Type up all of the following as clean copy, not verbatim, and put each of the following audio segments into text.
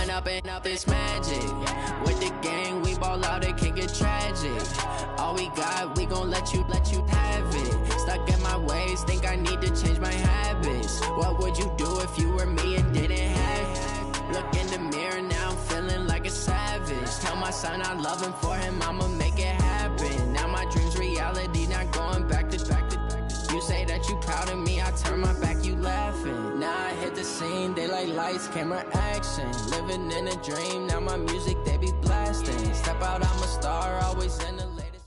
run up and up this magic. With the gang, we ball out, it can get tragic. All we got, we gon' let you have it. Stuck in my ways, think I need to change my habits. What would you do if you were me and didn't have it? Look in the mirror, now I'm feeling like a savage. Tell my son I love him, for him I'ma make it happen. Now my dream's reality, not going back to. You say that you proud of me, I turn my back, you laughing. Now I hit the scene, they like lights, camera, action. Living in a dream, now my music, they be blasting. Step out, I'm a star, always in the latest.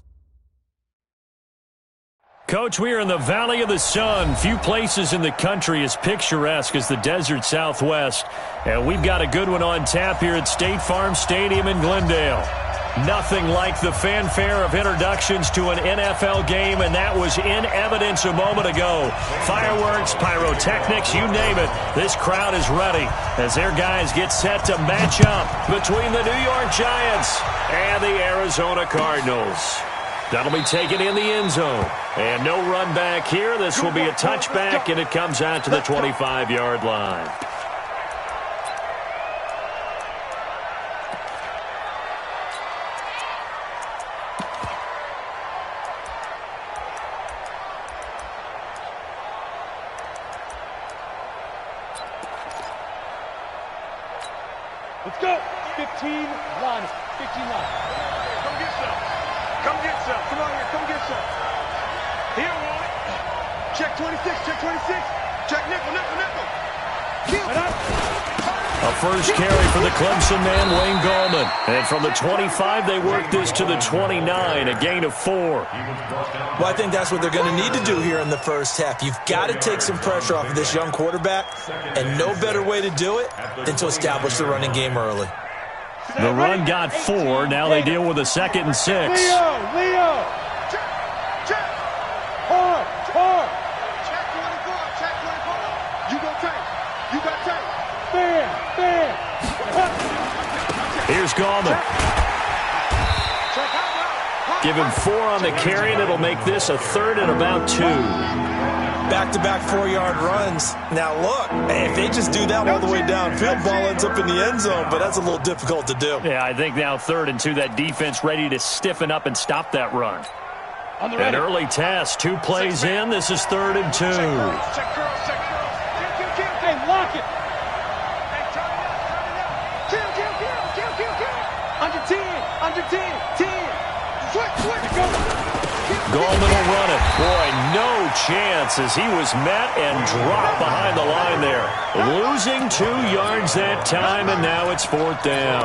Coach, we are in the Valley of the Sun. Few places in the country as picturesque as the desert Southwest. And we've got a good one on tap here at State Farm Stadium in Glendale. Nothing like the fanfare of introductions to an NFL game, and that was in evidence a moment ago. Fireworks, pyrotechnics, you name it. This crowd is ready as their guys get set to match up between the New York Giants and the Arizona Cardinals. That'll be taken in the end zone. And no run back here. This will be a touchback, and it comes out to the 25-yard line. Let's go. 15 line. 15 line. Come get some. Come get some. Come on here. Come get some. Here, Roy. Check 26. Check 26. Check nickel, nickel, nickel. A first carry for the Clemson man, Wayne Gallman. And from the 25, they work this to the 29, a gain of 4. Well, I think that's what they're going to need to do here in the first half. You've got to take some pressure off of this young quarterback, and no better way to do it than to establish the running game early. The run got 4. Now they deal with a 2nd and 6. Leo. Check. Hard. Check 24. Check 24. You go tight. You got tight. Fair. Here's Gallman. Give him 4 on the carry, and it'll make this a 3rd and about 2. Back-to-back 4-yard runs. Now, look, if they just do that all the way downfield, ball ends up in the end zone, but that's a little difficult to do. Yeah, I think now 3rd and 2, that defense ready to stiffen up and stop that run. An early test, 2 plays in. This is 3rd and 2. Check girls. Hey, lock it. Hey, turn it up. Kill. Under 10. Switch. Gallman will run it. Boy, no chance as he was met and dropped behind the line there. Losing 2 yards that time, and now it's 4th down.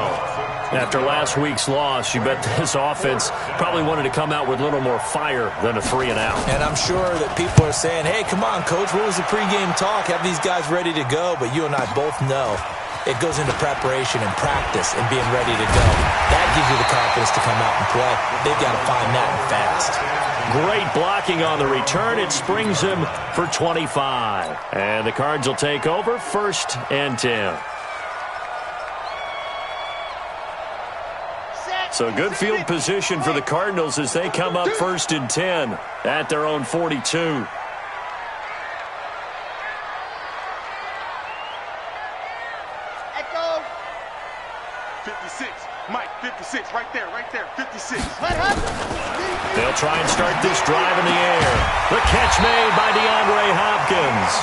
After last week's loss, you bet this offense probably wanted to come out with a little more fire than a 3 and out. And I'm sure that people are saying, hey, come on, Coach, what was the pregame talk? Have these guys ready to go? But you and I both know it goes into preparation and practice and being ready to go. That gives you the confidence to come out and play. They've got to find that fast. Great blocking on the return. It springs him for 25. And the Cards will take over, 1st and 10. So good field position for the Cardinals as they come up 1st and 10 at their own 42. Echo. 56. Mike, 56. Right there. 56. They'll try and start this drive in the air. The catch made by DeAndre Hopkins.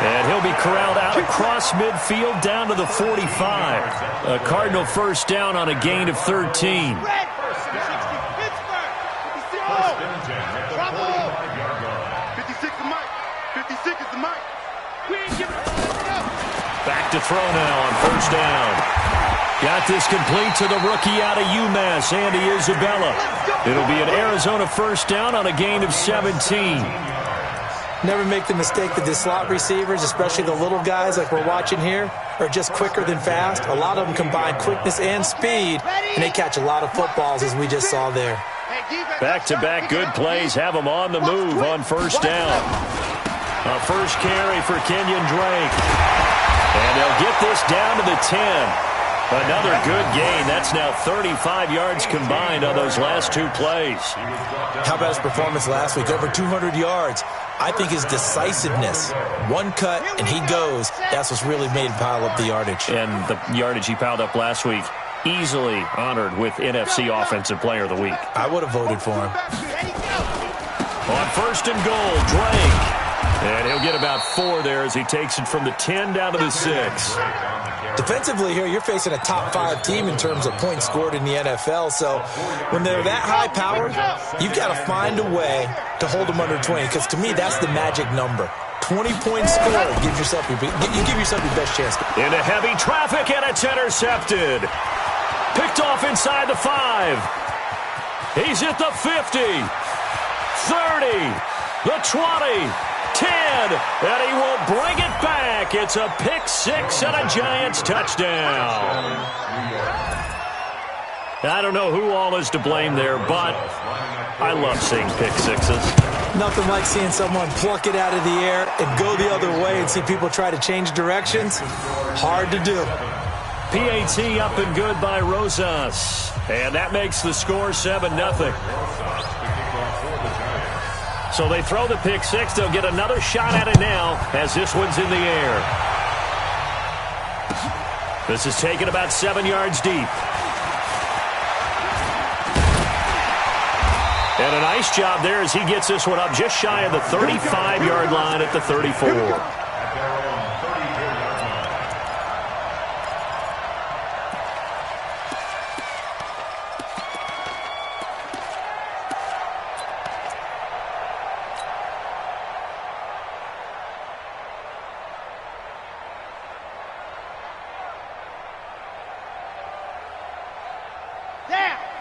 And he'll be corralled out across midfield down to the 45. A Cardinal first down on a gain of 13. Back to throw now on 1st down. Got this complete to the rookie out of UMass, Andy Isabella. It'll be an Arizona 1st down on a gain of 17. Never make the mistake that the slot receivers, especially the little guys like we're watching here, are just quicker than fast. A lot of them combine quickness and speed, and they catch a lot of footballs, as we just saw there. Back-to-back good plays have them on the move on 1st down. A first carry for Kenyon Drake. And they'll get this down to the 10. Another good gain. That's now 35 yards combined on those last 2 plays. How about his performance last week? Over 200 yards. I think his decisiveness, one cut and he goes, that's what's really made him pile up the yardage. And the yardage he piled up last week, easily honored with NFC Offensive Player of the Week. I would have voted for him. On 1st and goal, Drake. And he'll get about 4 there as he takes it from the 10 down to the 6. Defensively here, you're facing a top 5 team in terms of points scored in the NFL. So when they're that high powered, you've got to find a way to hold them under 20. Because to me, that's the magic number. 20 points scored. Give yourself your best chance. Into heavy traffic, and it's intercepted. Picked off inside the 5. He's at the 50. 30, the 20, 10, and he will bring it back. It's a pick 6 and a Giants touchdown. I don't know who all is to blame there, but I love seeing pick 6s. Nothing like seeing someone pluck it out of the air and go the other way and see people try to change directions. Hard to do. PAT up and good by Rosas, and that makes the score 7-0. So they throw the pick 6. They'll get another shot at it now as this one's in the air. This is taken about 7 yards deep. And a nice job there as he gets this one up just shy of the 35-yard line at the 34.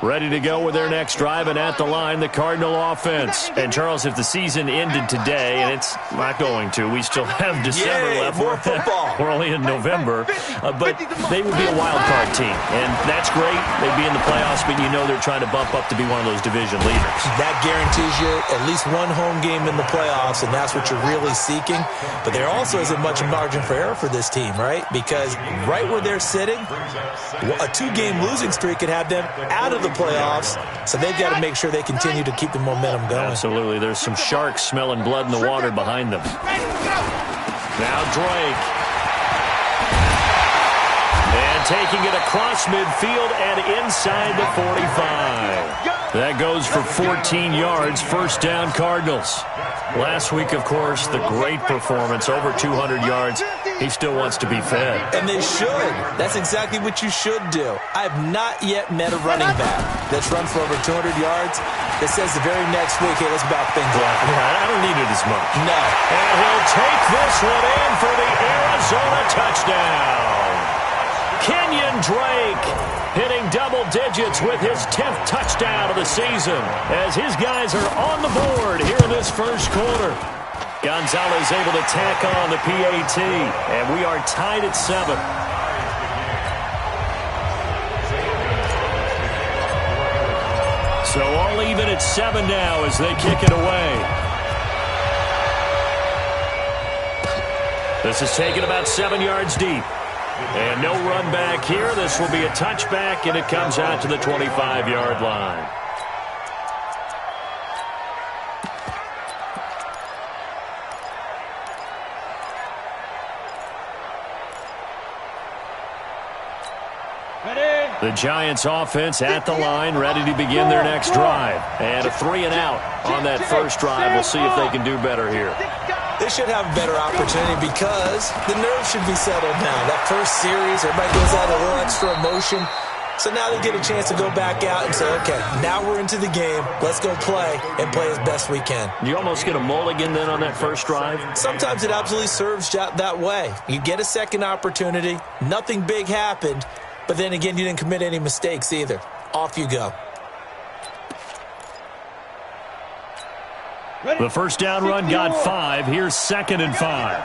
Ready to go with their next drive, and at the line, the Cardinal offense. And, Charles, if the season ended today, and it's not going to, we still have December left. More football. We're only in November. But they would be a wild card team, and that's great. They'd be in the playoffs, but you know they're trying to bump up to be one of those division leaders. That guarantees you at least one home game in the playoffs, and that's what you're really seeking. But there also isn't much margin for error for this team, right? Because right where they're sitting, a 2-game losing streak could have them out of the playoffs, so they've got to make sure they continue to keep the momentum going. Absolutely. There's some sharks smelling blood in the water behind them. Now Drake. And taking it across midfield and inside the 45. That goes for 14 yards. First down, Cardinals. Last week, of course, the great performance, over 200 yards. He still wants to be fed. And they should. That's exactly what you should do. I have not yet met a running back that's run for over 200 yards that says the very next week, hey, let's back things up. I don't need it as much. No. And he'll take this one in for the Arizona touchdown. Kenyon Drake hitting double digits with his 10th touchdown of the season as his guys are on the board here in this first quarter. Gonzalez able to tack on the PAT, and we are tied at 7. So all even at 7 now as they kick it away. This is taken about 7 yards deep. And no run back here. This will be a touchback, and it comes out to the 25-yard line. The Giants offense at the line, ready to begin their next drive. And a 3-and-out on that first drive. We'll see if they can do better here. They should have a better opportunity because the nerves should be settled now. That first series, everybody goes out a little extra emotion. So now they get a chance to go back out and say, okay, now we're into the game. Let's go play and play as best we can. You almost get a mulligan then on that first drive? Sometimes it absolutely serves that way. You get a second opportunity. Nothing big happened. But then again, you didn't commit any mistakes either. Off you go. The first down run got 5. Here's 2nd and 5. Out.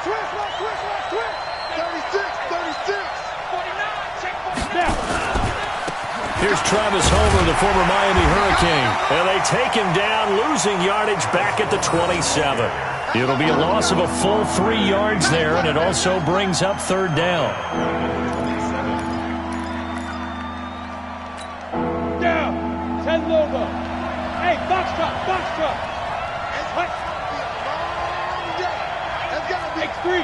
36. Here's Travis Homer, the former Miami Hurricane. And they take him down, losing yardage back at the 27. It'll be a loss of a full 3 yards there, and it also brings up 3rd down. Down. 10 logo. 8. Box drop, box drop. What? X3,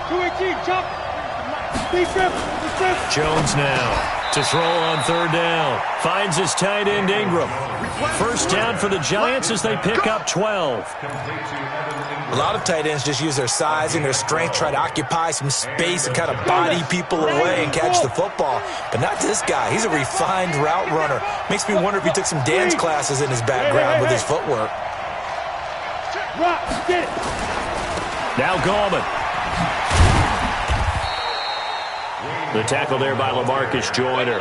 218, chop. Jones now to throw on third down. Finds his tight end Ingram. First down for the Giants as they pick up 12. A lot of tight ends just use their size and their strength, try to occupy some space and kind of body people away and catch the football. But not this guy. He's a refined route runner. Makes me wonder if he took some dance classes in his background with his footwork. Now Gallman. The tackle there by LaMarcus Joyner.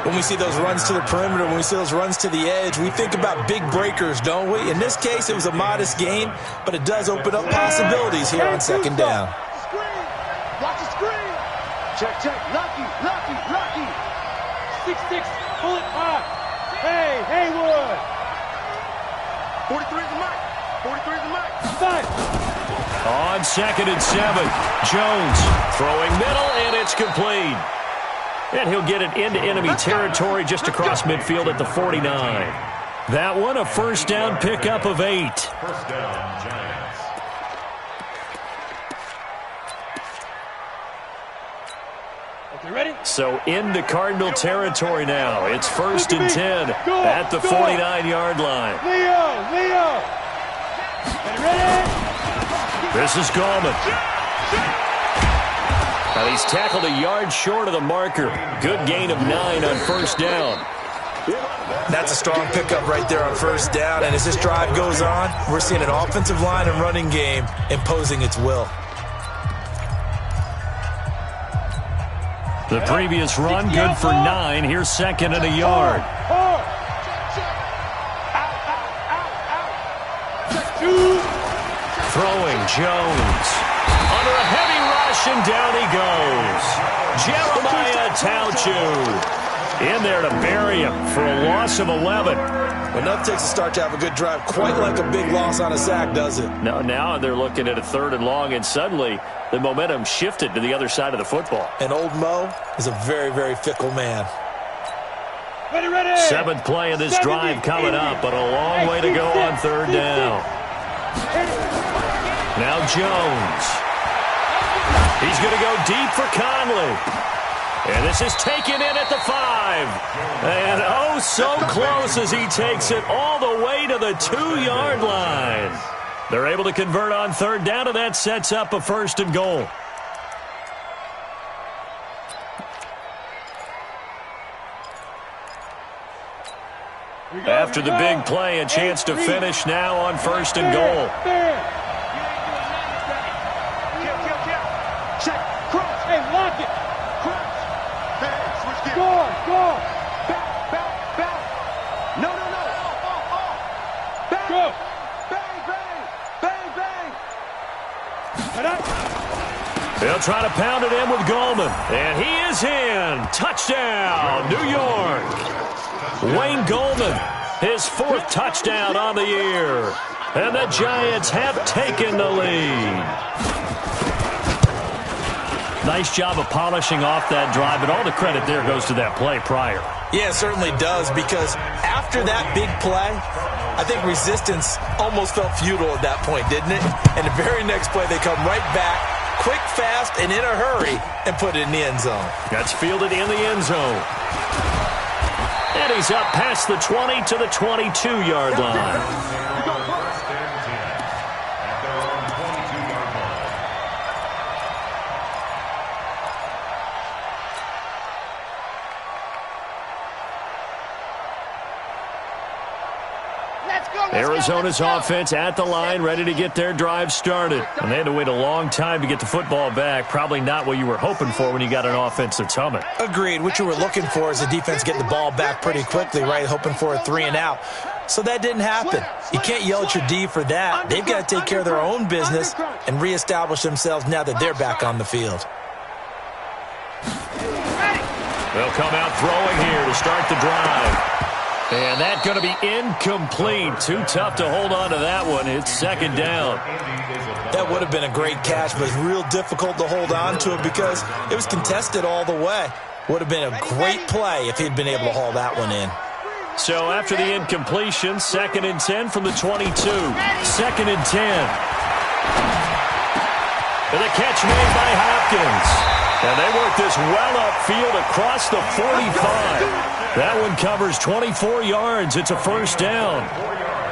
When we see those runs to the perimeter, when we see those runs to the edge, we think about big breakers, don't we? In this case, it was a modest gain, but it does open up possibilities here on second down. Watch the screen. Check, check. Lucky, lucky, lucky. 6'6", bullet high. Hey, Haywood. 43 is the mic. 43 is the mic. Side. On 2nd and 7, Jones throwing middle, and it's complete. And he'll get it into enemy territory just across midfield at the 49. That one, a first down pickup of 8. First down, Giants. Okay, ready? So into Cardinal territory now. It's 1st and 10 at the 49-yard line. Leo. Ready? This is Gallman. Now he's tackled a yard short of the marker. Good gain of 9 on first down. That's a strong pickup right there on first down. And as this drive goes on, we're seeing an offensive line and running game imposing its will. The previous run, good for 9. Here's 2nd and a yard. Throwing Jones. Under a heavy rush, and down he goes. Jeremiah Tauchu in there to bury him for a loss of 11. Enough takes a start to have a good drive, quite like a big loss on a sack, does it? Now they're looking at a 3rd and long, and suddenly the momentum shifted to the other side of the football. And old Mo is a very, very fickle man. Ready. 7th play of this drive coming up, but a long way to go on 3rd down. Now Jones. He's going to go deep for Conley. And this is taken in at the 5. And oh, so close as he takes it all the way to the 2-yard line. They're able to convert on 3rd down, and that sets up a 1st and goal. After the big play, a chance to finish now on 1st and goal. Check. Cross. Hey, lock it. Cross. Switch gears. Go. Back. No. Back. Go. Bang. They'll try to pound it in with Gallman. And he is in. Touchdown, New York. Wayne Gallman, his 4th touchdown on the year. And the Giants have taken the lead. Nice job of polishing off that drive, but all the credit there goes to that play prior. Yeah, it certainly does, because after that big play, I think resistance almost felt futile at that point, didn't it? And the very next play, they come right back, quick, fast, and in a hurry, and put it in the end zone. That's fielded in the end zone. And he's up past the 20 to the 22-yard line. Arizona's offense at the line, ready to get their drive started. And they had to wait a long time to get the football back. Probably not what you were hoping for when you got an offense that's humming. Agreed. What you were looking for is the defense getting the ball back pretty quickly, right? Hoping for a 3 and out. So that didn't happen. You can't yell at your D for that. They've got to take care of their own business and reestablish themselves now that they're back on the field. They'll come out throwing here to start the drive. And that's going to be incomplete. Too tough to hold on to that one. It's 2nd down. That would have been a great catch, but it's real difficult to hold on to it because it was contested all the way. Would have been a great play if he'd been able to haul that one in. So after the incompletion, 2nd and 10 from the 22. 2nd and 10. And the catch made by Hopkins. And they work this well upfield across the 45. That one covers 24 yards. It's a first down.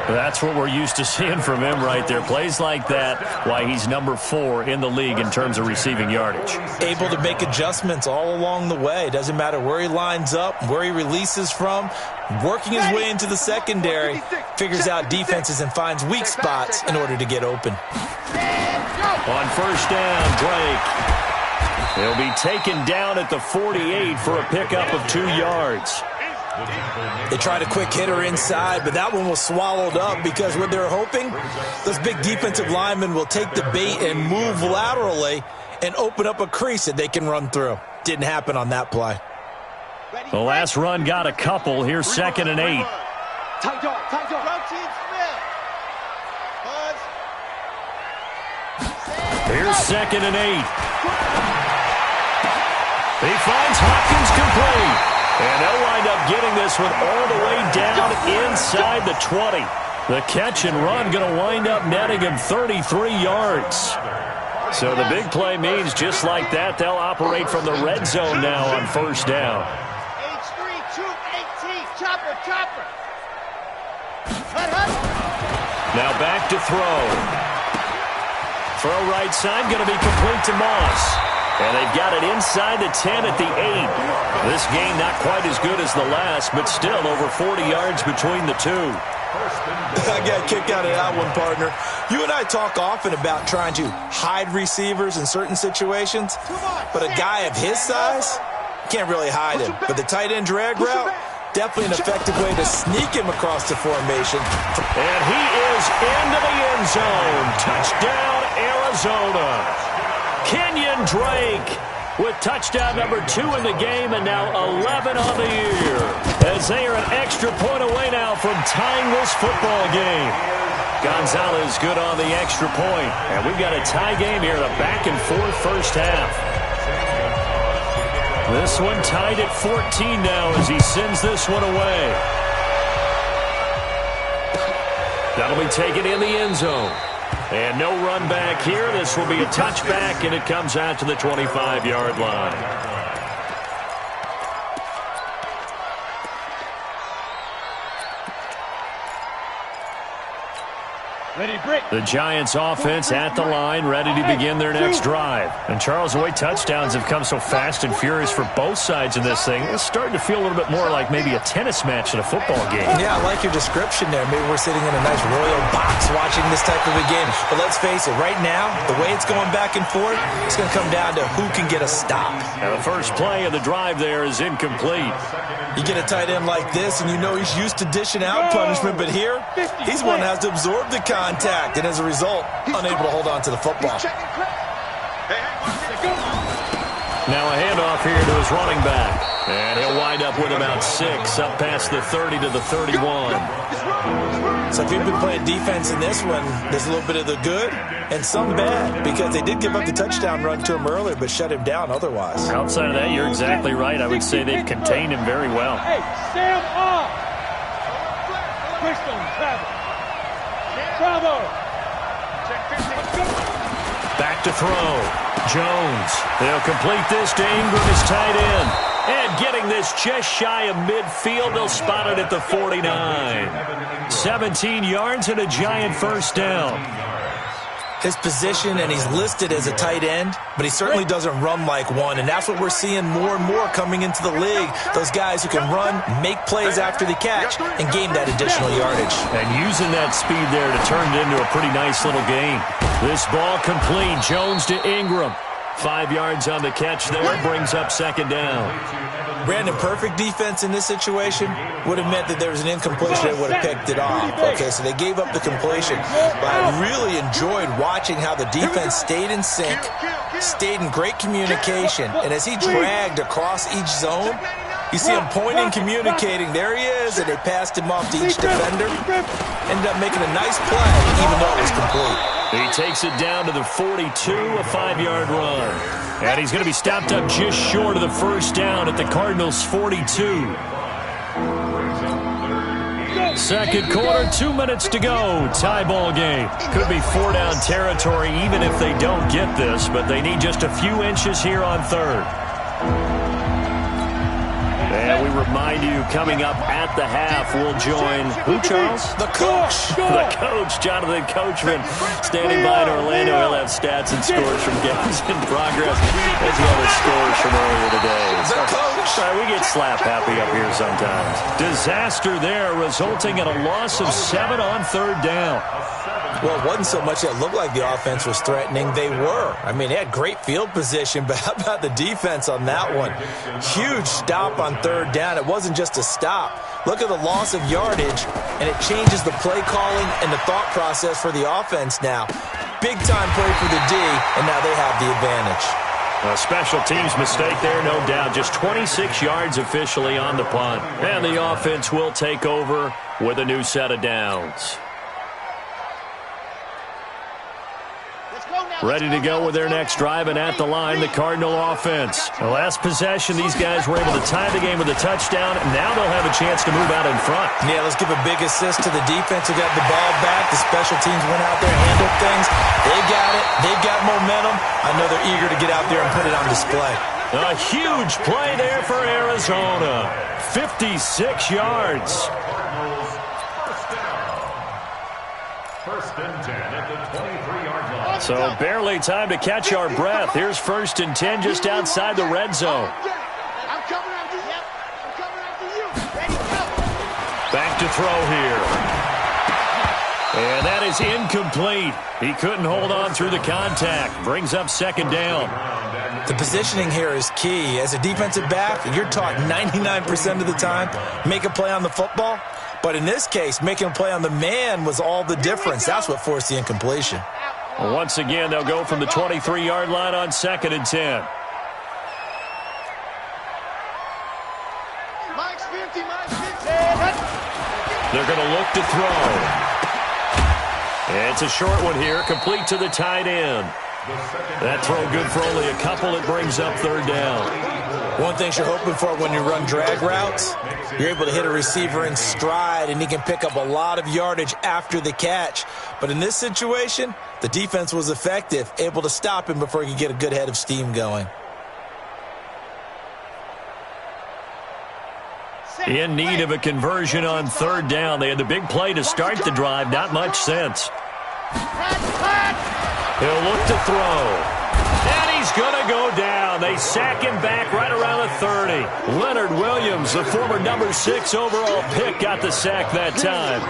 That's what we're used to seeing from him right there. Plays like that, why he's number 4 in the league in terms of receiving yardage. Able to make adjustments all along the way. Doesn't matter where he lines up, where he releases from. Working his way into the secondary. Figures out defenses and finds weak spots in order to get open. On first down, Drake. He'll be taken down at the 48 for a pickup of 2 yards. They tried a quick hitter inside, but that one was swallowed up because what they're hoping, those big defensive linemen will take the bait and move laterally and open up a crease that they can run through. Didn't happen on that play. The last run got a couple. Here's 2nd and 8. Tight dog, tight dog. Here's 2nd and 8. He finds Hopkins complete. And they'll wind up getting this one all the way down inside the 20. The catch and run going to wind up netting him 33 yards. So the big play means just like that, they'll operate from the red zone now on first down. H3, 218, chopper. Now back to throw. Throw right side going to be complete to Moss. And they've got it inside the 10 at the 8. This game not quite as good as the last, but still over 40 yards between the two. I got a kick out of that one, partner. You and I talk often about trying to hide receivers in certain situations, but a guy of his size, can't really hide him. But the tight end drag route, definitely an effective way to sneak him across the formation. And he is into the end zone. Touchdown, Arizona. Kenyon Drake with touchdown number 2 in the game and now 11 on the year. As they are an extra point away now from tying this football game. Gonzalez good on the extra point. And we've got a tie game here in a back-and-forth first half. This one tied at 14 now as he sends this one away. That'll be taken in the end zone. And no run back here. This will be a touchback, and it comes out to the 25-yard line. The Giants offense at the line, ready to begin their next drive. And Charles, the way touchdowns have come so fast and furious for both sides in this thing, it's starting to feel a little bit more like maybe a tennis match in a football game. Yeah, I like your description there. Maybe we're sitting in a nice royal box watching this type of a game. But let's face it, right now, the way it's going back and forth, it's going to come down to who can get a stop. Now the first play of the drive there is incomplete. You get a tight end like this, and you know he's used to dishing out punishment, but here, he's one that has to absorb the contact, and as a result, unable to hold on to the football. Now a handoff here to his running back. And he'll wind up with about 6, up past the 30 to the 31. So if you've been playing defense in this one, there's a little bit of the good and some bad, because they did give up the touchdown run to him earlier, but shut him down otherwise. Outside of that, you're exactly right. I would say they've contained him very well. Hey, Sam off! Crystal, Bravo! Back to throw. Jones. They'll complete this to Ingram as tight end. And getting this just shy of midfield, they'll spot it at the 49. 17 yards and a Giant first down. His position, and he's listed as a tight end, but he certainly doesn't run like one, and that's what we're seeing more and more coming into the league. Those guys who can run, make plays after the catch, and gain that additional yardage. And using that speed there to turn it into a pretty nice little game. This ball complete. Jones to Ingram. 5 yards on the catch there, brings up second down. Brandon, perfect defense in this situation would have meant that there was an incompletion that would have picked it off. Okay, so they gave up the completion. But I really enjoyed watching how the defense stayed in sync, stayed in great communication, and as he dragged across each zone, you see him pointing, communicating. There he is, and they passed him off to each defender. Ended up making a nice play, even though it was complete. He takes it down to the 42, a 5-yard run. And he's going to be stopped up just short of the first down at the Cardinals' 42. Second quarter, 2 minutes to go. Tie ball game. Could be 4-down territory even if they don't get this, but they need just a few inches here on third. And we remind you, coming up at the half, we'll join who, Charles? The coach. The coach, Jonathan Coachman, standing by in Orlando. He'll have stats and scores from games in progress, as well as scores from earlier today. The coach. Sorry, we get slap happy up here sometimes. Disaster there, resulting in a loss of 7 on third down. Well, it wasn't so much that it looked like the offense was threatening. They were. I mean, they had great field position, but how about the defense on that one? Huge stop on third down. It wasn't just a stop. Look at the loss of yardage, and it changes the play calling and the thought process for the offense now. Big-time play for the D, and now they have the advantage. A special teams mistake there, no doubt. Just 26 yards officially on the punt. And the offense will take over with a new set of downs. Ready to go with their next drive, and at the line, the Cardinal offense. The last possession, these guys were able to tie the game with a touchdown, and now they'll have a chance to move out in front. Yeah, let's give a big assist to the defense who got the ball back. The special teams went out there and handled things. They got it. They got momentum. I know they're eager to get out there and put it on display. A huge play there for Arizona. 56 yards. First and 10 at the 23-yard line. So barely time to catch our breath. Here's 1st and 10 just outside the red zone. I'm coming after you. I'm coming after you. Ready, go. Back to throw here. And that is incomplete. He couldn't hold on through the contact. Brings up 2nd down. The positioning here is key. As a defensive back, you're taught 99% of the time, make a play on the football. But in this case, making a play on the man was all the difference. That's what forced the incompletion. Well, once again, they'll go from the 23-yard line on 2nd and 10. Mike's 50, Mike's 50. They're going to look to throw. It's a short one here, complete to the tight end. That throw good for only a couple. It brings up 3rd down. One thing you're hoping for when you run drag routes, you're able to hit a receiver in stride, and he can pick up a lot of yardage after the catch. But in this situation, the defense was effective, able to stop him before he could get a good head of steam going. In need of a conversion on 3rd down. They had the big play to start the drive. Not much sense. He'll look to throw. And he's going to go down. They sack him back right around the 30. Leonard Williams, the former number 6 overall pick, got the sack that time.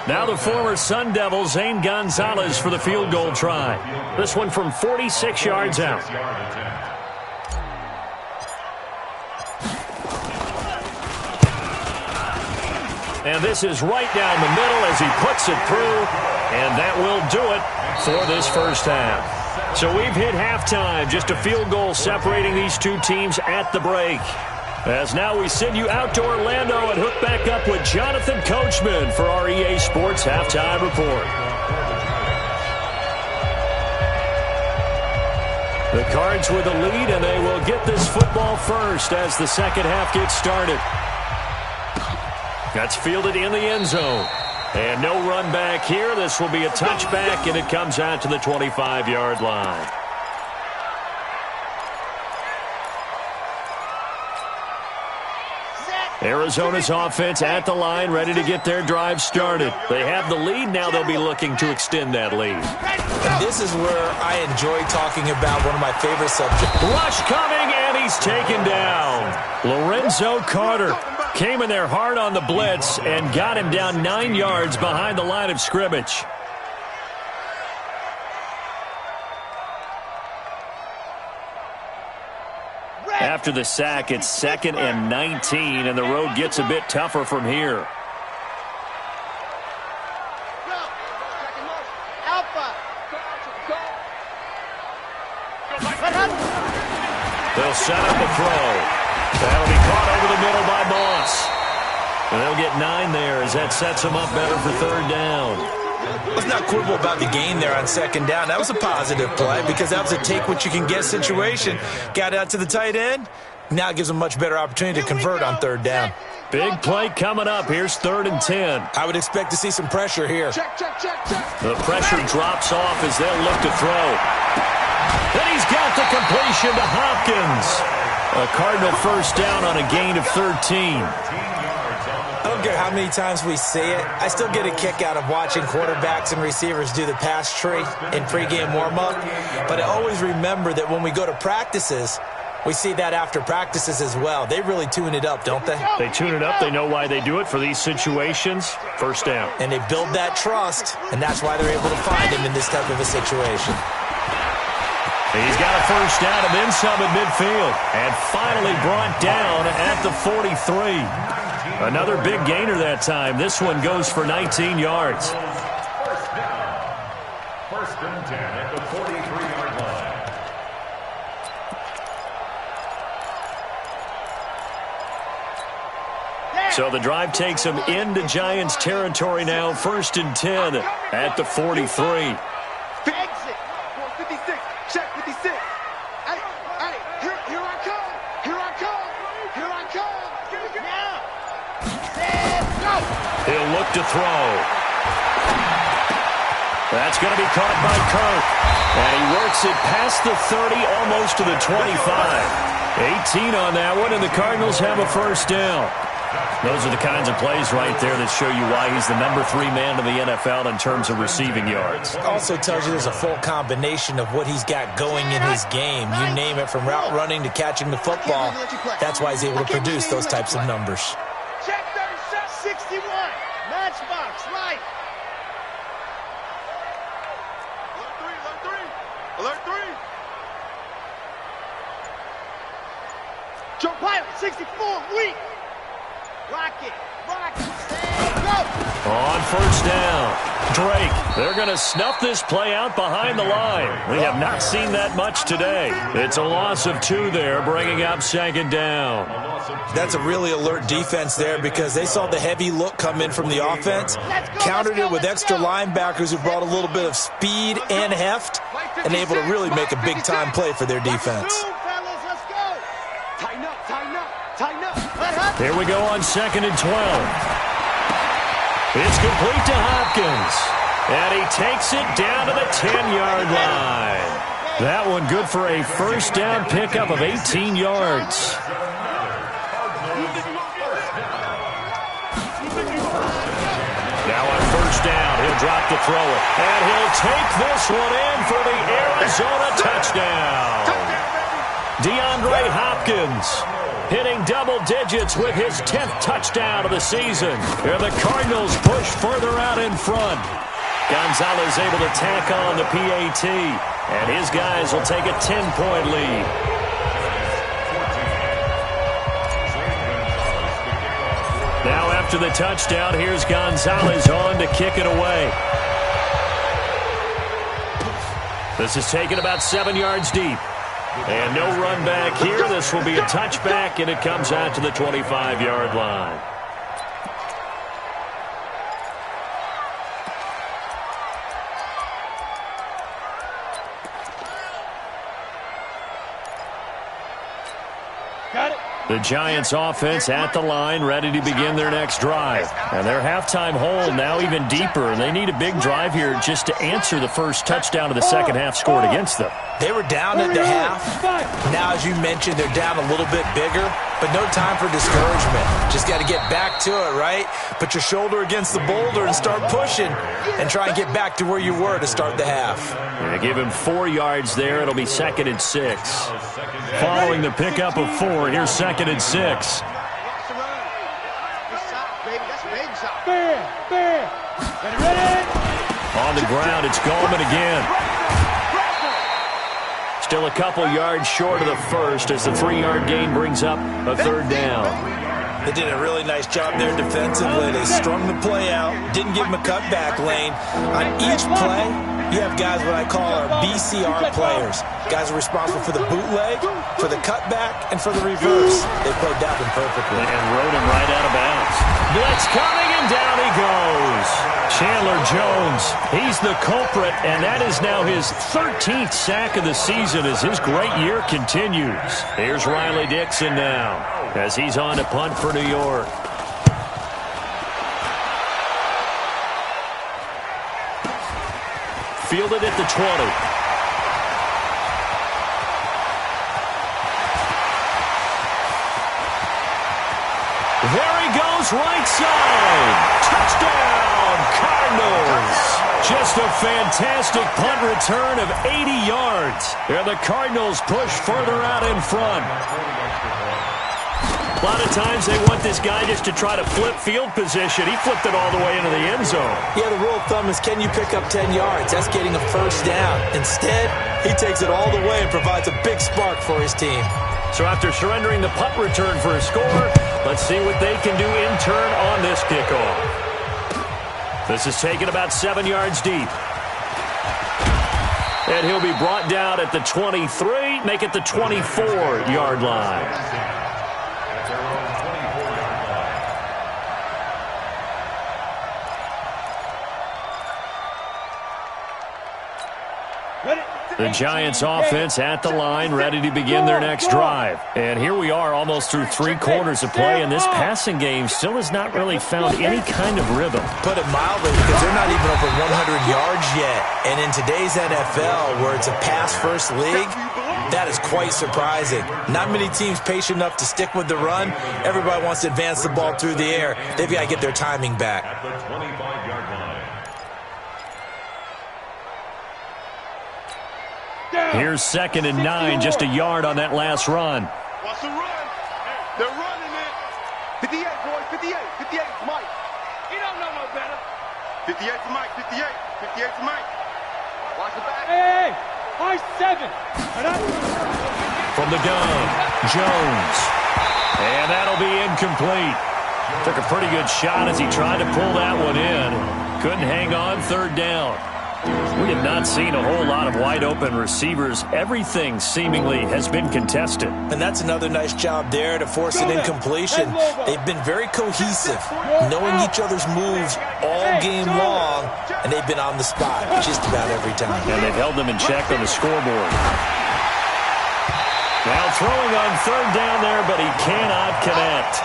Now the former Sun Devil, Zane Gonzalez, for the field goal try. This one from 46 yards out. And this is right down the middle as he puts it through. And that will do it for this first half. So we've hit halftime. Just a field goal separating these two teams at the break. As now we send you out to Orlando and hook back up with Jonathan Coachman for our EA Sports Halftime Report. The Cards with the lead, and they will get this football first as the second half gets started. That's fielded in the end zone. And no run back here. This will be a touchback, and it comes out to the 25-yard line. Arizona's offense at the line, ready to get their drive started. They have the lead. Now they'll be looking to extend that lead. And this is where I enjoy talking about one of my favorite subjects. Rush coming, and he's taken down. Lorenzo Carter came in there hard on the blitz and got him down 9 yards behind the line of scrimmage. After the sack, it's 2nd and 19, and the road gets a bit tougher from here. They'll set up a throw. That'll be caught over the middle by Moss. And they'll get 9 there as that sets them up better for 3rd down. Let's not quibble about the gain there on 2nd down. That was a positive play because that was a take-what-you-can-get situation. Got out to the tight end. Now it gives them a much better opportunity to convert on 3rd down. Big play coming up. Here's 3rd and 10. I would expect to see some pressure here. Check. The pressure drops off as they'll look to throw. Then he's got the completion to Hopkins. A Cardinal first down on a gain of 13. I don't care how many times we see it. I still get a kick out of watching quarterbacks and receivers do the pass tree in pregame warm-up. But I always remember that when we go to practices, we see that after practices as well. They really tune it up, don't they? They tune it up. They know why they do it for these situations. First down. And they build that trust, and that's why they're able to find him in this type of a situation. He's got a first down and then some at midfield. And finally brought down at the 43. Another big gainer that time. This one goes for 19 yards. First down. 1st and 10 at the 43-yard line. So the drive takes them into Giants territory now. 1st and 10 at the 43. Exit. 56. Check 56. Hey, here I come. Now. Go. He'll look to throw. That's going to be caught by Kirk. And he works it past the 30, almost to the 25. 18 on that one, and the Cardinals have a first down. Those are the kinds of plays right there that show you why he's the number 3 man in the NFL in terms of receiving yards. Also tells you there's a full combination of what he's got going in his game. You name it, from route running to catching the football. That's why he's able to produce those types of numbers. Check 61. Matchbox, right. Alert 3. Joe Pilot, 64, weak. Rocket, stand, go! On first down, Drake. They're going to snuff this play out behind the line. We have not seen that much today. It's a loss of 2 there, bringing up 2nd down. That's a really alert defense there because they saw the heavy look come in from the offense, countered it with extra linebackers who brought a little bit of speed and heft, and able to really make a big-time play for their defense. Here we go on 2nd and 12. It's complete to Hopkins. And he takes it down to the 10-yard line. That one good for a first down pickup of 18 yards. Now on first down, he'll drop to throw it. And he'll take this one in for the Arizona touchdown. DeAndre Hopkins hitting double digits with his 10th touchdown of the season. And the Cardinals push further out in front. Gonzalez able to tack on the PAT. And his guys will take a 10-point lead. Now after the touchdown, here's Gonzalez on to kick it away. This is taken about 7 yards deep. And no run back here. This will be a touchback, and it comes out to the 25-yard line. Got it. The Giants offense at the line, ready to begin their next drive. And their halftime hole now even deeper, and they need a big drive here just to answer the first touchdown of the second half scored against them. They were down at the half. Now, as you mentioned, they're down a little bit bigger, but no time for discouragement. Just got to get back to it, right? Put your shoulder against the boulder and start pushing and try and get back to where you were to start the half. Yeah, give him 4 yards there. It'll be 2nd and 6. Following the pickup of 4, here's 2nd and 6. On the ground, it's Goldman again. Still a couple yards short of the first as the 3-yard gain brings up a 3rd down. They did a really nice job there defensively. They strung the play out, didn't give him a cutback lane. On each play, you have guys what I call our BCR players. Guys are responsible for the bootleg, for the cutback, and for the reverse. They played that one perfectly. And rode him right out of bounds. Blitz coming, and down he goes. Chandler Jones, he's the culprit, and that is now his 13th sack of the season as his great year continues. Here's Riley Dixon now as he's on to punt for New York. Fielded at the 20. There he goes, right side. Touchdown, Cardinals. Just a fantastic punt return of 80 yards. And the Cardinals push further out in front. A lot of times they want this guy just to try to flip field position. He flipped it all the way into the end zone. Yeah, the rule of thumb is, can you pick up 10 yards? That's getting a first down. Instead, he takes it all the way and provides a big spark for his team. So after surrendering the punt return for a score, let's see what they can do in turn on this kickoff. This is taken about 7 yards deep. And he'll be brought down at the 23, make it the 24-yard line. The Giants offense at the line, ready to begin their next drive. And here we are almost through 3 quarters of play, and this passing game still has not really found any kind of rhythm. Put it mildly, because they're not even over 100 yards yet. And in today's NFL, where it's a pass-first league, that is quite surprising. Not many teams patient enough to stick with the run. Everybody wants to advance the ball through the air. They've got to get their timing back. At the 25-yard line. Here's 2nd and 9, just a yard on that last run. Watch the run. They're running it. 58, boys, 58. 58 for Mike. He don't know no better. 58 for Mike, 58. 58 for Mike. Watch the back. Hey, I 7. From the gun, Jones. And that'll be incomplete. Took a pretty good shot as he tried to pull that one in. Couldn't hang on, 3rd down. We have not seen a whole lot of wide-open receivers. Everything seemingly has been contested. And that's another nice job there to force an incompletion. They've been very cohesive, knowing each other's moves all game long, and they've been on the spot just about every time. And they've held them in check on the scoreboard. Now throwing on 3rd down there, but he cannot connect.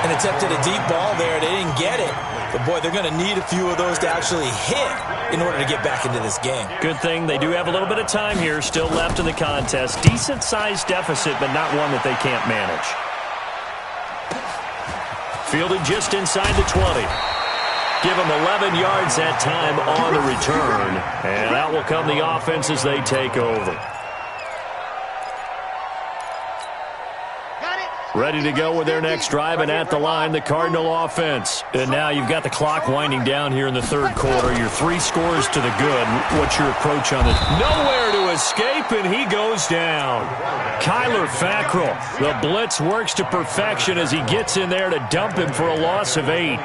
And attempted a deep ball there. They didn't get it. But, boy, they're going to need a few of those to actually hit in order to get back into this game. Good thing they do have a little bit of time here still left in the contest. Decent-sized deficit, but not one that they can't manage. Fielded just inside the 20. Give them 11 yards that time on the return. And out will come the offense as they take over. Ready to go with their next drive, and at the line, the Cardinal offense. And now you've got the clock winding down here in the 3rd quarter. Your 3 scores to the good. What's your approach on it? Nowhere to escape, and he goes down. Kyler Fackrell, the blitz works to perfection as he gets in there to dump him for a loss of 8.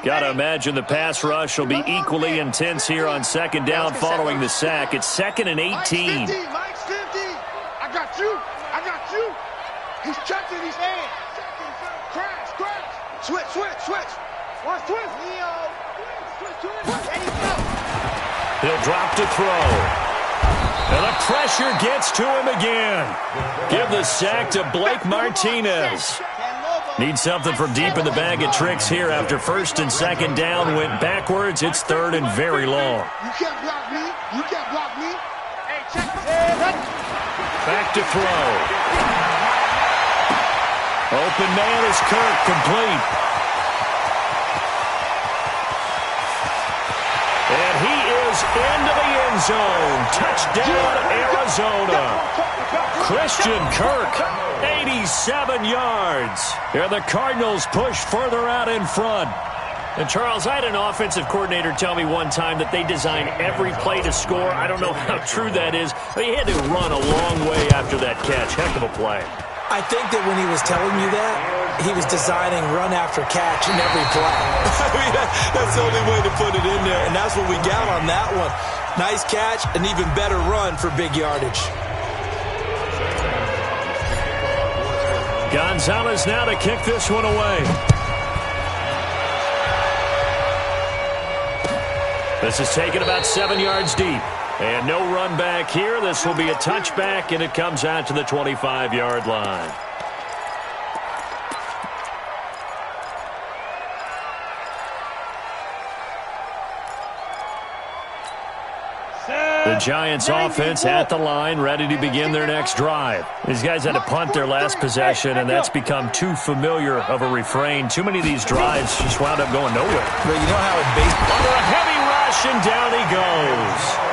Got to imagine the pass rush will be equally intense here on 2nd down following the sack. It's 2nd and 18. Mike's 50. I got you. I got you. He's checking his hands. Crash. Switch. One switch. Leo. There you go. He'll drop to throw. And the pressure gets to him again. Give the sack to Blake Martinez. Need something from deep in the bag of tricks here after 1st and 2nd down. Went backwards. It's 3rd and very long. You can't block me. Hey, check. Back to throw. Open man is Kirk, complete. And he is into the end zone. Touchdown, Arizona. Christian Kirk, 87 yards. And the Cardinals push further out in front. And, Charles, I had an offensive coordinator tell me one time that they design every play to score. I don't know how true that is, but he had to run a long way after that catch. Heck of a play. I think that when he was telling you that, he was designing run after catch in every play. I mean, that's the only way to put it in there, and that's what we got on that one. Nice catch, an even better run for big yardage. Gonzalez now to kick this one away. This is taken about 7 yards deep. And no run back here. This will be a touchback, and it comes out to the 25-yard line. Giants offense at the line, ready to begin their next drive. These guys had to punt their last possession, and that's become too familiar of a refrain. Too many of these drives just wound up going nowhere. But you know how in baseball... Under a heavy rush, and down he goes.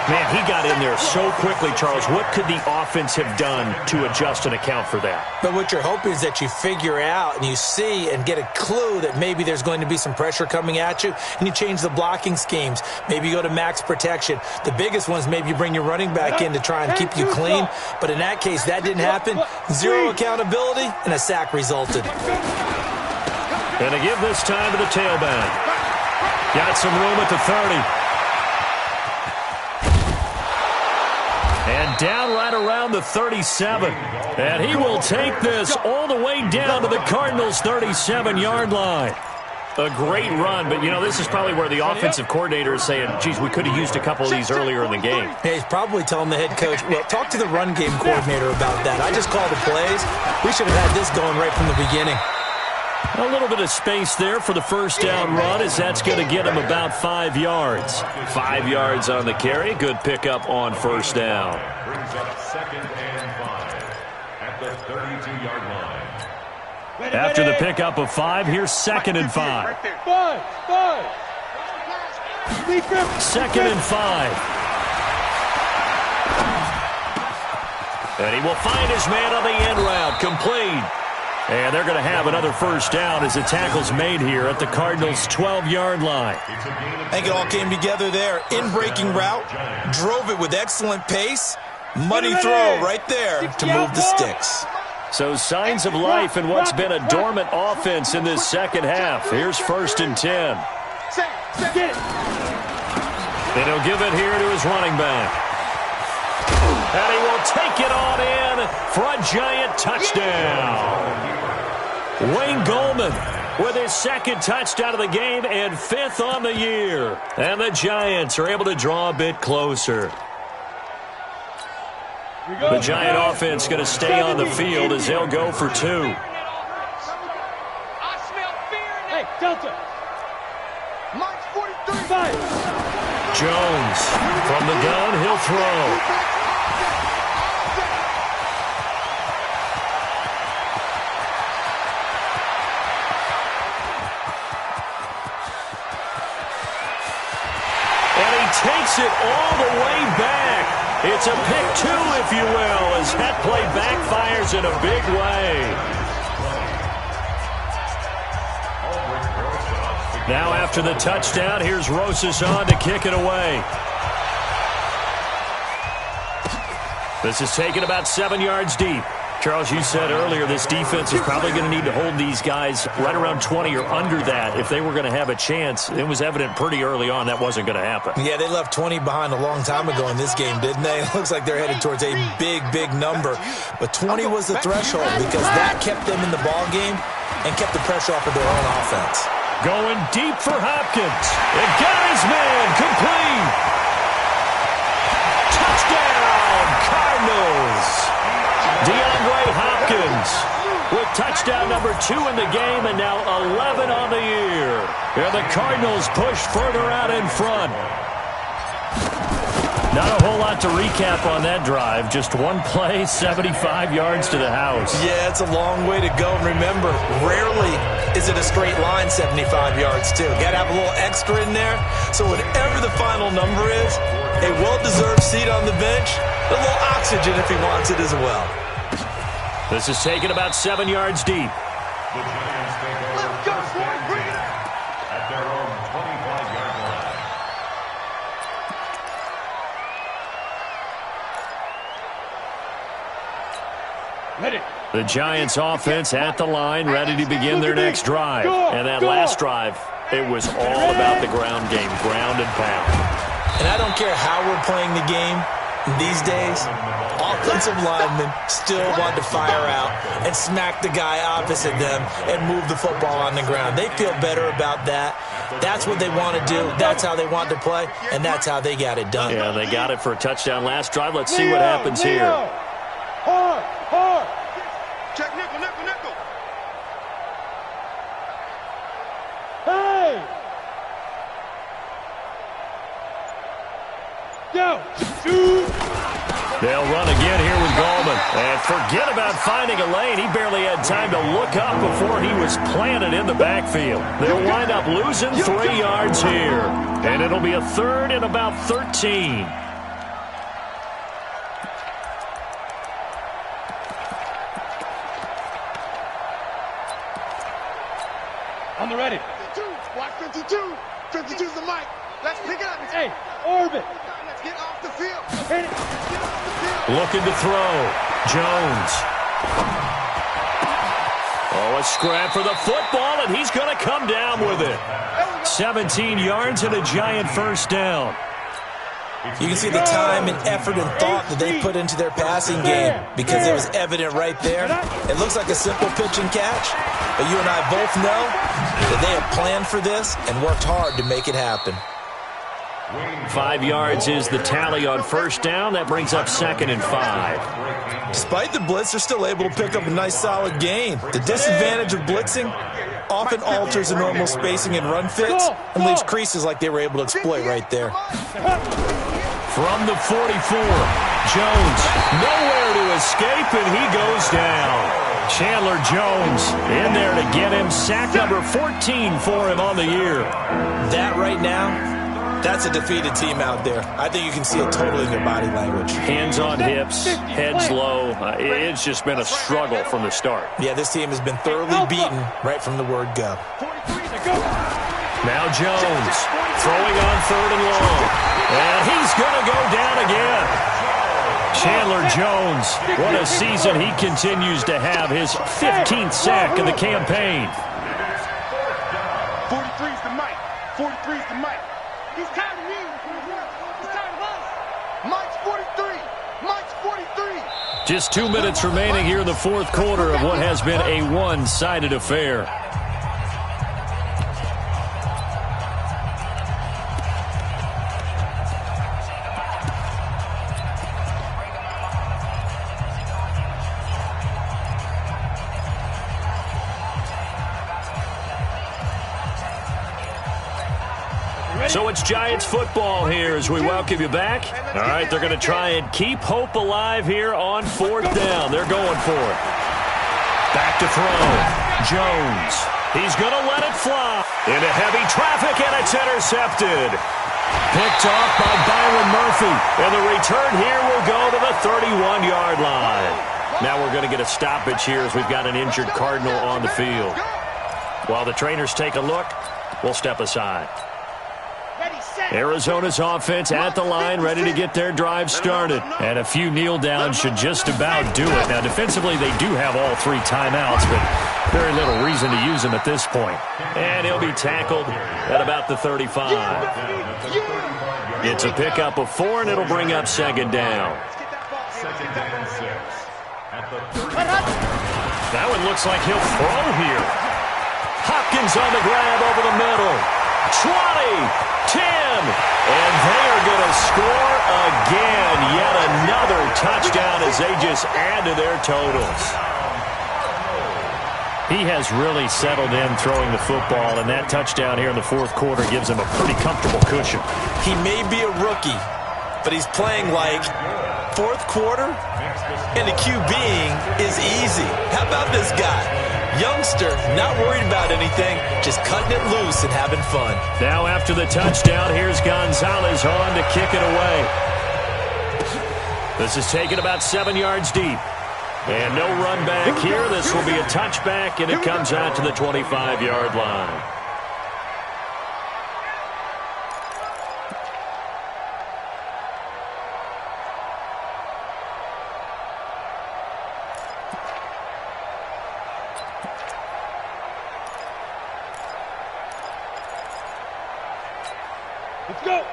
Man, he got in there so quickly, Charles. What could the offense have done to adjust and account for that? But what you're hoping is that you figure out and you see and get a clue that maybe there's going to be some pressure coming at you, and you change the blocking schemes. Maybe you go to max protection. The biggest ones, maybe you bring your running back in to try and keep you clean. But in that case, that didn't happen. Zero accountability, and a sack resulted. And to give this time to the tailback. Got some room at the 30. And down right around the 37. And he will take this all the way down to the Cardinals' 37-yard line. A great run, but, you know, this is probably where the offensive coordinator is saying, geez, we could have used a couple of these earlier in the game. Hey, he's probably telling the head coach, well, talk to the run game coordinator about that. I just called the plays. We should have had this going right from the beginning. A little bit of space there for the first down run, as that's going to get him about 5 yards. 5 yards on the carry. Good pickup on first down. Brings up 2nd and 5 at the 32-yard line. After the pickup of 5, here's 2nd and 5. 2nd and 5. And he will find his man on the end route. Complete. And they're going to have another first down as the tackle's made here at the Cardinals' 12-yard line. I think it all came together there. In-breaking route, drove it with excellent pace. Money throw right there to move the sticks. So signs of life in what's been a dormant offense in this second half. Here's 1st and 10. And he'll give it here to his running back. And he will take it on in for a giant touchdown. Wayne Goldman with his 2nd touchdown of the game and 5th on the year. And the Giants are able to draw a bit closer. The Giant offense going to stay on the field as they'll go for 2. Hey, Delta. March 43. Jones from the gun, he'll throw. Takes it all the way back. It's a pick 2, if you will, as that play backfires in a big way. Now after the touchdown, here's Rosas on to kick it away. This is taken about 7 yards deep. Charles, you said earlier this defense is probably going to need to hold these guys right around 20 or under that if they were going to have a chance. It was evident pretty early on that wasn't going to happen. Yeah, they left 20 behind a long time ago in this game, didn't they? It looks like they're headed towards a big, big number. But 20 was the threshold because that kept them in the ball game and kept the pressure off of their own offense. Going deep for Hopkins. It got his man complete. Touchdown, Cardinals. DeAndre Hopkins with touchdown number 2 in the game and now 11 on the year. And the Cardinals push further out in front. Not a whole lot to recap on that drive. Just one play, 75 yards to the house. Yeah, it's a long way to go. And remember, rarely is it a straight line 75 yards, too. Got to have a little extra in there. So whatever the final number is, a well-deserved seat on the bench, a little oxygen if he wants it as well. This is taken about 7 yards deep. The Giants take over first and 10 at their own 25-yard line. Ready. The Giants offense at the line, ready to begin their next drive. And that last drive, it was all about the ground game, ground and pound. And I don't care how we're playing the game these days, offensive linemen still want to fire out and smack the guy opposite them and move the football on the ground. They feel better about that. That's what they want to do. That's how they want to play, and that's how they got it done. Yeah, they got it for a touchdown last drive. Let's see what happens here. Hard. Check nickel. Hey! Go. Shoot. They'll run again here with Gallman. And forget about finding a lane. He barely had time to look up before he was planted in the backfield. They'll wind up losing 3 yards here. And it'll be a third and about 13. On the ready. 52. Watch 52. 52's the mic. Let's pick it up. Hey, orbit. Let's get off the field. Hit it. Let's get off the field. Looking to throw. Jones. Oh, a scrap for the football, and he's going to come down with it. 17 yards and a giant first down. You can see the time and effort and thought that they put into their passing game because it was evident right there. It looks like a simple pitch and catch, but you and I both know that they have planned for this and worked hard to make it happen. 5 yards is the tally on first down. That brings up 2nd and 5. Despite the blitz, they're still able to pick up a nice solid gain. The disadvantage of blitzing often alters the normal spacing and run fits and leaves creases like they were able to exploit right there. From the 44, Jones nowhere to escape, and he goes down. Chandler Jones in there to get him. Sack number 14 for him on the year. That right now, that's a defeated team out there. I think you can see it totally in their body language. Hands on hips, heads low. It's just been a struggle from the start. Yeah, this team has been thoroughly beaten right from the word go. Now Jones throwing on 3rd and long. And he's going to go down again. Chandler Jones, what a season he continues to have. His 15th sack of the campaign. 43's the mic. 43's the mic. He's tired of you. He's tired of us. Mike's 43. Mike's 43. Just 2 minutes remaining here in the 4th quarter of what has been a one-sided affair. So it's Giants football here as we welcome you back. All right, they're going to try and keep hope alive here on 4th down. They're going for it. Back to throw. Jones. He's going to let it fly. Into heavy traffic, and it's intercepted. Picked off by Byron Murphy. And the return here will go to the 31-yard line. Now we're going to get a stoppage here as we've got an injured Cardinal on the field. While the trainers take a look, we'll step aside. Arizona's offense at the line, ready to get their drive started. And a few kneel downs should just about do it. Now, defensively, they do have all 3 timeouts, but very little reason to use them at this point. And he'll be tackled at about the 35. It's a pickup of 4, and it'll bring up 2nd down. That one looks like he'll throw here. Hopkins on the grab over the middle. 20. 10, and they are going to score again. Yet another touchdown as they just add to their totals. He has really settled in throwing the football, and that touchdown here in the 4th quarter gives him a pretty comfortable cushion. He may be a rookie, but he's playing like 4th quarter, and the QBing is easy. How about this guy? Youngster, not worried about anything, just cutting it loose and having fun. Now after the touchdown, here's Gonzalez on to kick it away. This is taken about 7 yards deep. And no run back here. This will be a touchback, and it comes out to the 25-yard line.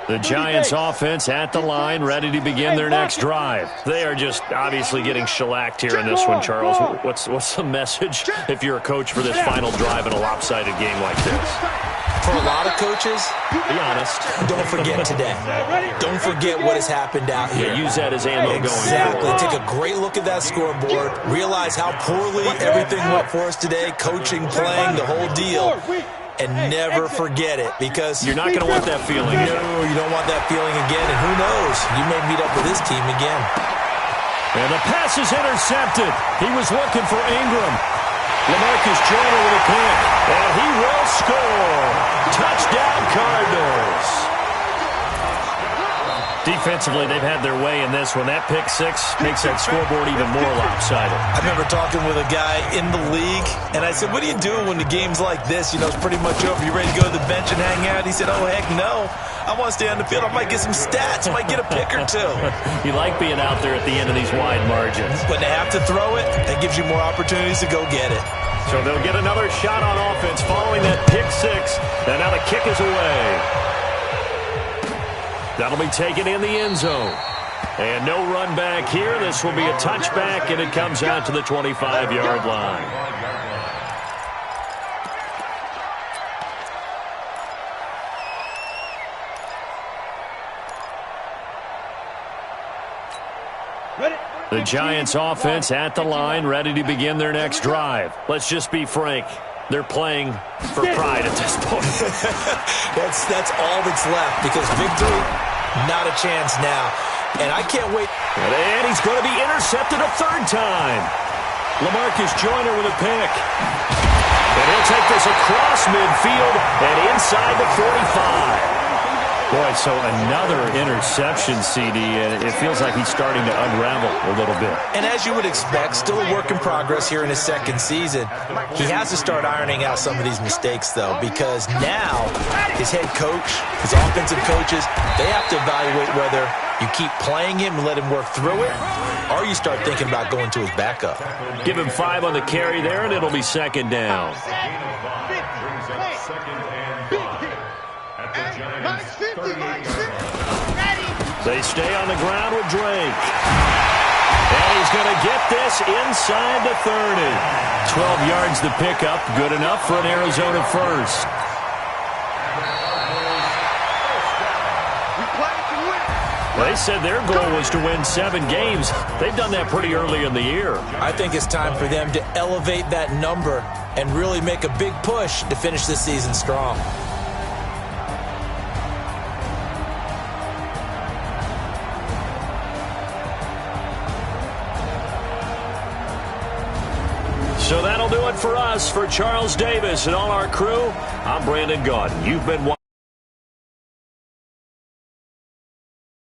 The Giants offense at the line, ready to begin their next drive. They are just obviously getting shellacked here in this one, Charles. What's the message if you're a coach for this final drive in a lopsided game like this? For a lot of coaches, be honest, don't forget today. Don't forget what has happened out here. Yeah, use that as ammo going forward. Exactly. Take a great look at that scoreboard. Realize how poorly everything went for us today. Coaching, playing, the whole deal. and never forget it, because you're not going to want that feeling. No, you don't want that feeling again, and who knows, you may meet up with this team again. And the pass is intercepted. He was looking for Ingram. LaMarcus Joyner with a pick, and he will score. Touchdown, Cardinals. Defensively, they've had their way in this one. That pick six makes that scoreboard even more lopsided. I remember talking with a guy in the league, and I said, what do you do when the game's like this? You know, it's pretty much over. You ready to go to the bench and hang out? He said, oh, heck no. I want to stay on the field. I might get some stats. I might get a pick or two. You like being out there at the end of these wide margins. When they have to throw it, that gives you more opportunities to go get it. So they'll get another shot on offense following that pick six. And now the kick is away. That'll be taken in the end zone. And no run back here. This will be a touchback, and it comes out to the 25-yard line. The Giants offense at the line, ready to begin their next drive. Let's just be frank. They're playing for pride at this point. That's all that's left, because victory, not a chance now. And I can't wait. And he's going to be intercepted a third time. LaMarcus Joyner with a pick. And he'll take this across midfield and inside the 45. Boy, so another interception, CD, and it feels like he's starting to unravel a little bit. And as you would expect, still a work in progress here in his second season. He has to start ironing out some of these mistakes, though, because now his head coach, his offensive coaches, they have to evaluate whether you keep playing him and let him work through it, or you start thinking about going to his backup. Give him 5 on the carry there, and it'll be second down. They stay on the ground with Drake. And he's going to get this inside the 30. 12 yards to pick up. Good enough for an Arizona first. They said their goal was to win 7 games. They've done that pretty early in the year. I think it's time for them to elevate that number and really make a big push to finish this season strong. So that'll do it for us. For Charles Davis and all our crew, I'm Brandon Gaudin. You've been watching.